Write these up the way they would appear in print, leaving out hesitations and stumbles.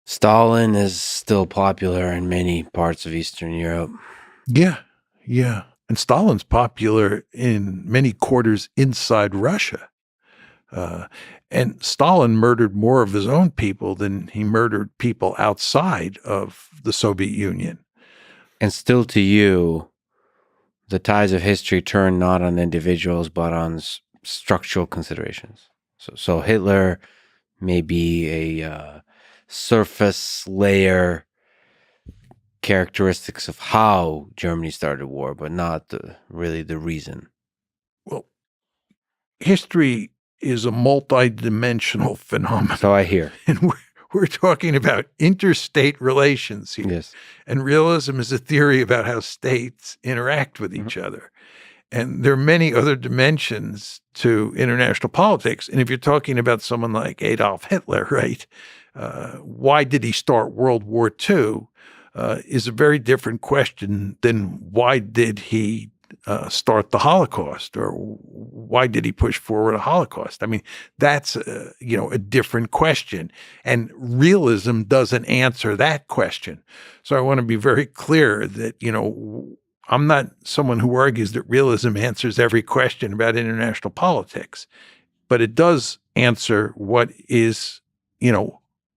Stalin is still popular in many parts of Eastern Europe. Yeah, yeah. And Stalin's popular in many quarters inside Russia. Uh, and Stalin murdered more of his own people than he murdered people outside of the Soviet Union. And still to you, the tides of history turn not on individuals, but on structural considerations. So Hitler may be a surface layer characteristics of how Germany started war, but not really the reason. Well, history is a multidimensional phenomenon. So I hear. And we're talking about interstate relations here. Yes. And realism is a theory about how states interact with each other. And there are many other dimensions to international politics. And if you're talking about someone like Adolf Hitler, right, why did he start World War II is a very different question than why did he start the Holocaust, or why did he push forward a Holocaust? I mean, that's a different question, and realism doesn't answer that question. So I want to be very clear that I'm not someone who argues that realism answers every question about international politics, but it does answer what is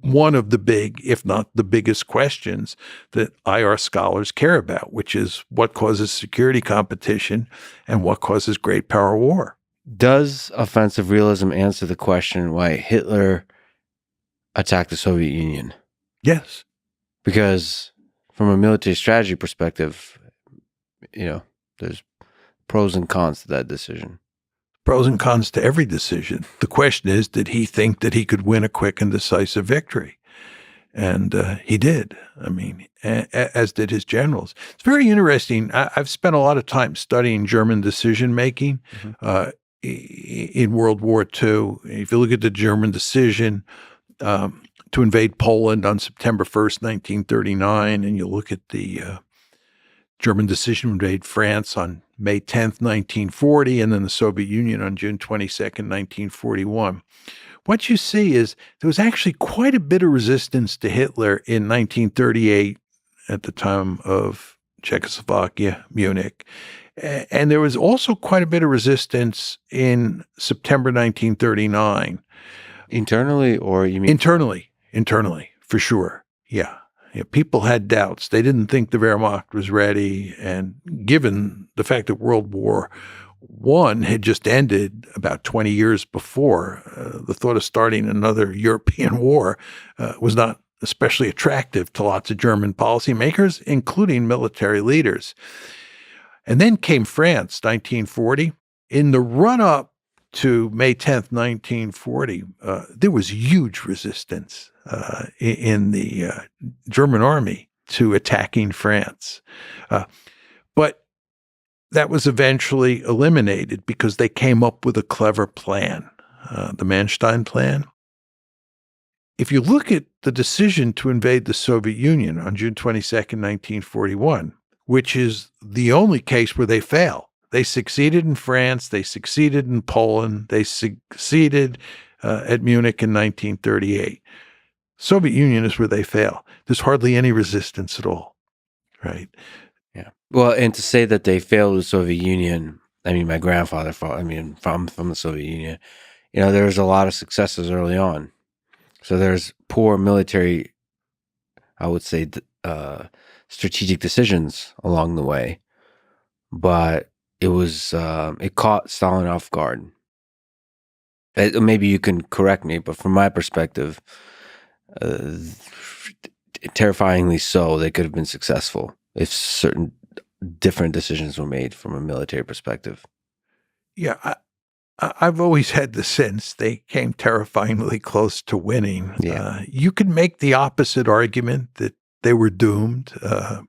one of the big, if not the biggest questions that IR scholars care about, which is what causes security competition and what causes great power war. Does offensive realism answer the question why Hitler attacked the Soviet Union? Yes. Because from a military strategy perspective, there's pros and cons to that decision. Pros and cons to every decision. The question is, did he think that he could win a quick and decisive victory? And he did. I mean, as did his generals. It's very interesting. I've spent a lot of time studying German decision-making in World War II. If you look at the German decision to invade Poland on September 1st, 1939, and you look at the German decision to invade France on May 10th, 1940, and then the Soviet Union on June 22nd, 1941. What you see is there was actually quite a bit of resistance to Hitler in 1938 at the time of Czechoslovakia, Munich. And there was also quite a bit of resistance in September 1939. Internally, or you mean? Internally, for sure. Yeah. People had doubts. They didn't think the Wehrmacht was ready. And given the fact that World War I had just ended about 20 years before, the thought of starting another European war was not especially attractive to lots of German policymakers, including military leaders. And then came France, 1940. In the run-up to May 10th, 1940, there was huge resistance in the German army to attacking France. But that was eventually eliminated because they came up with a clever plan, the Manstein Plan. If you look at the decision to invade the Soviet Union on June 22nd, 1941, which is the only case where they fail. They succeeded in France, they succeeded in Poland, they succeeded at Munich in 1938. Soviet Union is where they fail. There's hardly any resistance at all, right? Yeah. Well, and to say that they failed the Soviet Union, I mean, my grandfather fought, from the Soviet Union, there was a lot of successes early on. So there's poor military, I would say, strategic decisions along the way, but it was it caught Stalin off guard. Maybe you can correct me, but from my perspective, terrifyingly so, they could have been successful if certain different decisions were made from a military perspective. Yeah, I've always had the sense they came terrifyingly close to winning. Yeah. You could make the opposite argument that they were doomed,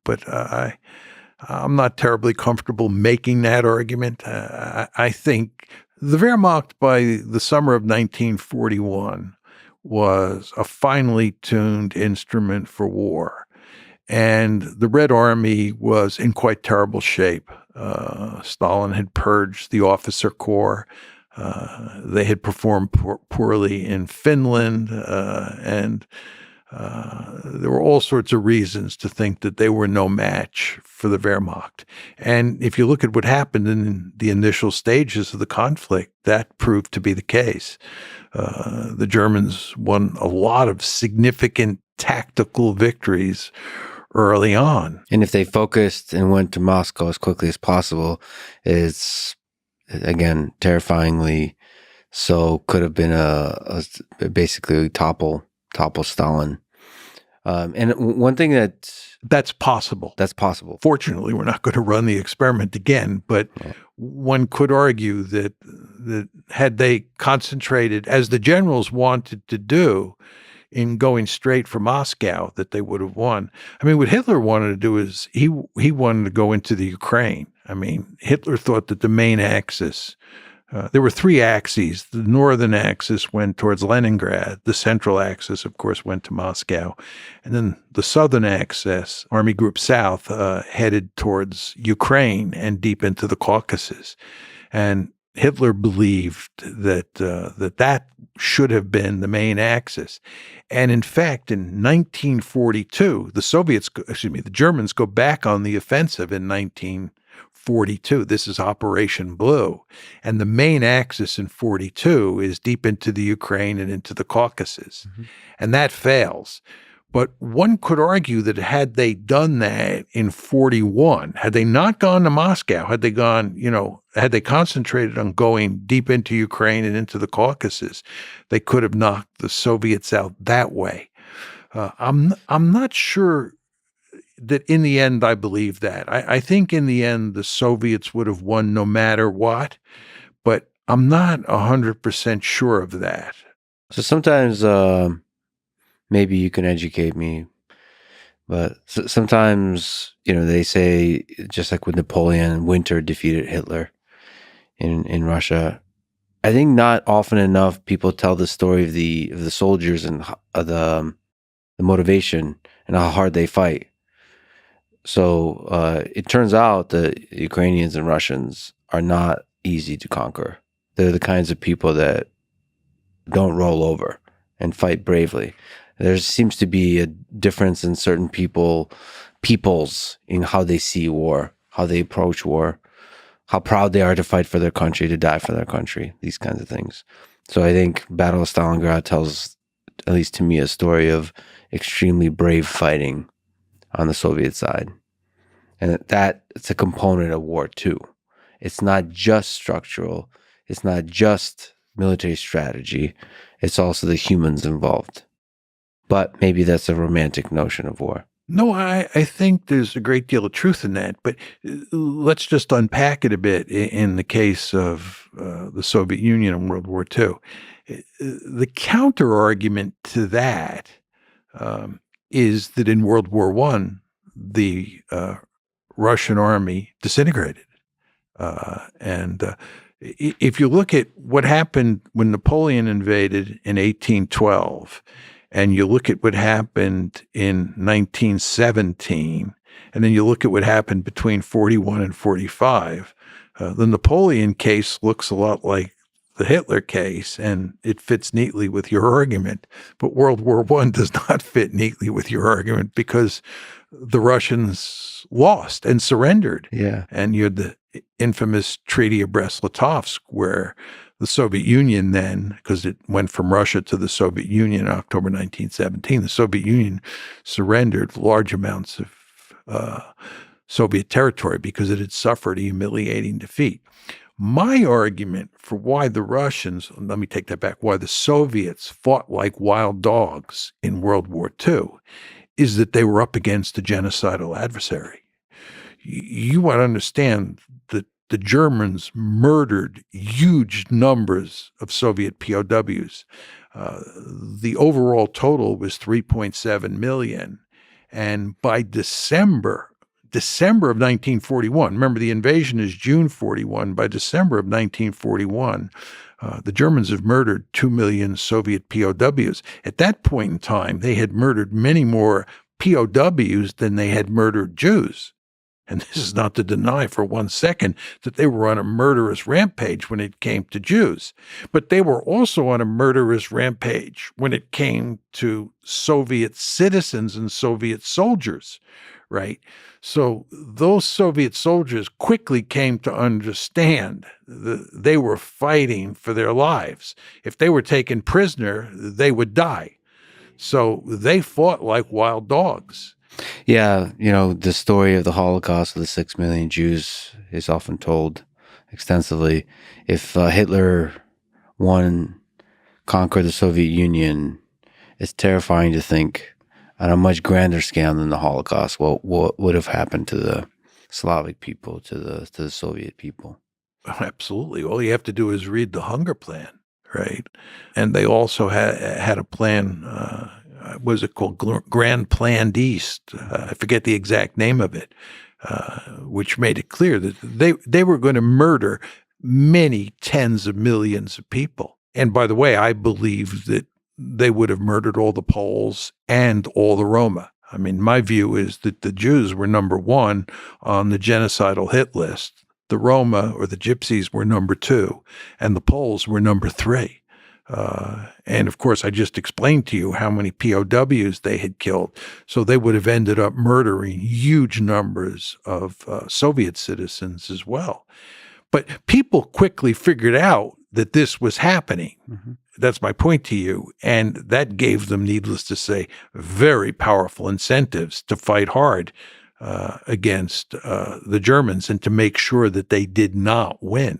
but I'm not terribly comfortable making that argument. I think the Wehrmacht by the summer of 1941 was a finely tuned instrument for war. And the Red Army was in quite terrible shape. Stalin had purged the officer corps. They had performed poorly in Finland, and There were all sorts of reasons to think that they were no match for the Wehrmacht. And if you look at what happened in the initial stages of the conflict, that proved to be the case. The Germans won a lot of significant tactical victories early on. And if they focused and went to Moscow as quickly as possible, it's, again, terrifyingly so, could have been a basically topple Stalin. And one thing that's possible. That's possible. Fortunately, we're not going to run the experiment again, but one could argue that had they concentrated, as the generals wanted to do, in going straight for Moscow, that they would have won. I mean, what Hitler wanted to do is he wanted to go into the Ukraine. I mean, Hitler thought that the main axis, there were three axes. The northern axis went towards Leningrad. The central axis, of course, went to Moscow. And then the southern axis, Army Group South, headed towards Ukraine and deep into the Caucasus. And Hitler believed that that should have been the main axis. And in fact, in 1942, the Germans go back on the offensive in 1942. This is Operation Blue. And the main axis in 42 is deep into the Ukraine and into the Caucasus. Mm-hmm. And that fails. But one could argue that had they done that in 41, had they not gone to Moscow, had they concentrated on going deep into Ukraine and into the Caucasus, they could have knocked the Soviets out that way. I'm not sure that in the end I believe that. I think in the end the Soviets would have won no matter what, but I'm not 100% sure of that. So sometimes maybe you can educate me, but sometimes, they say, just like with Napoleon, winter defeated Hitler in Russia. I think not often enough people tell the story of the soldiers and the motivation and how hard they fight. So it turns out that Ukrainians and Russians are not easy to conquer. They're the kinds of people that don't roll over and fight bravely. There seems to be a difference in certain peoples in how they see war, how they approach war, how proud they are to fight for their country, to die for their country, these kinds of things. So I think Battle of Stalingrad tells, at least to me, a story of extremely brave fighting on the Soviet side. And it's a component of war too. It's not just structural. It's not just military strategy. It's also the humans involved. But maybe that's a romantic notion of war. No, I think there's a great deal of truth in that. But let's just unpack it a bit in the case of the Soviet Union in World War II. The counter-argument to that is that in World War I, the Russian army disintegrated. And if you look at what happened when Napoleon invaded in 1812, and you look at what happened in 1917, and then you look at what happened between 41 and 45, the Napoleon case looks a lot like the Hitler case, and it fits neatly with your argument. But World War I does not fit neatly with your argument because the Russians lost and surrendered. Yeah. And you had the infamous Treaty of Brest-Litovsk, where the Soviet Union then, because it went from Russia to the Soviet Union in October 1917, the Soviet Union surrendered large amounts of Soviet territory because it had suffered a humiliating defeat. My argument for why the Russians, let me take that back, why the Soviets fought like wild dogs in World War II is that they were up against a genocidal adversary. You want to understand that the Germans murdered huge numbers of Soviet POWs. The overall total was 3.7 million. And by December of 1941, remember the invasion is June 41, by December of 1941, the Germans have murdered 2 million Soviet POWs. At that point in time, they had murdered many more POWs than they had murdered Jews. And this is not to deny for one second that they were on a murderous rampage when it came to Jews, but they were also on a murderous rampage when it came to Soviet citizens and Soviet soldiers, right? So those Soviet soldiers quickly came to understand that they were fighting for their lives. If they were taken prisoner, they would die. So they fought like wild dogs. Yeah, you know, the story of the Holocaust of the 6 million Jews is often told extensively. If Hitler won, conquered the Soviet Union, it's terrifying to think on a much grander scale than the Holocaust, what would have happened to the Slavic people, to the Soviet people. Absolutely. All you have to do is read the Hunger Plan, right? And they also had a plan, what is it called? Grand Planned East. I forget the exact name of it, which made it clear that they were going to murder many tens of millions of people. And by the way, I believe that they would have murdered all the Poles and all the Roma. I mean, my view is that the Jews were number one on the genocidal hit list. The Roma or the Gypsies were number two, and the Poles were number three. And of course, I just explained to you how many POWs they had killed. So they would have ended up murdering huge numbers of Soviet citizens as well. But people quickly figured out that this was happening. Mm-hmm. That's my point to you. And that gave them, needless to say, very powerful incentives to fight hard against the Germans and to make sure that they did not win.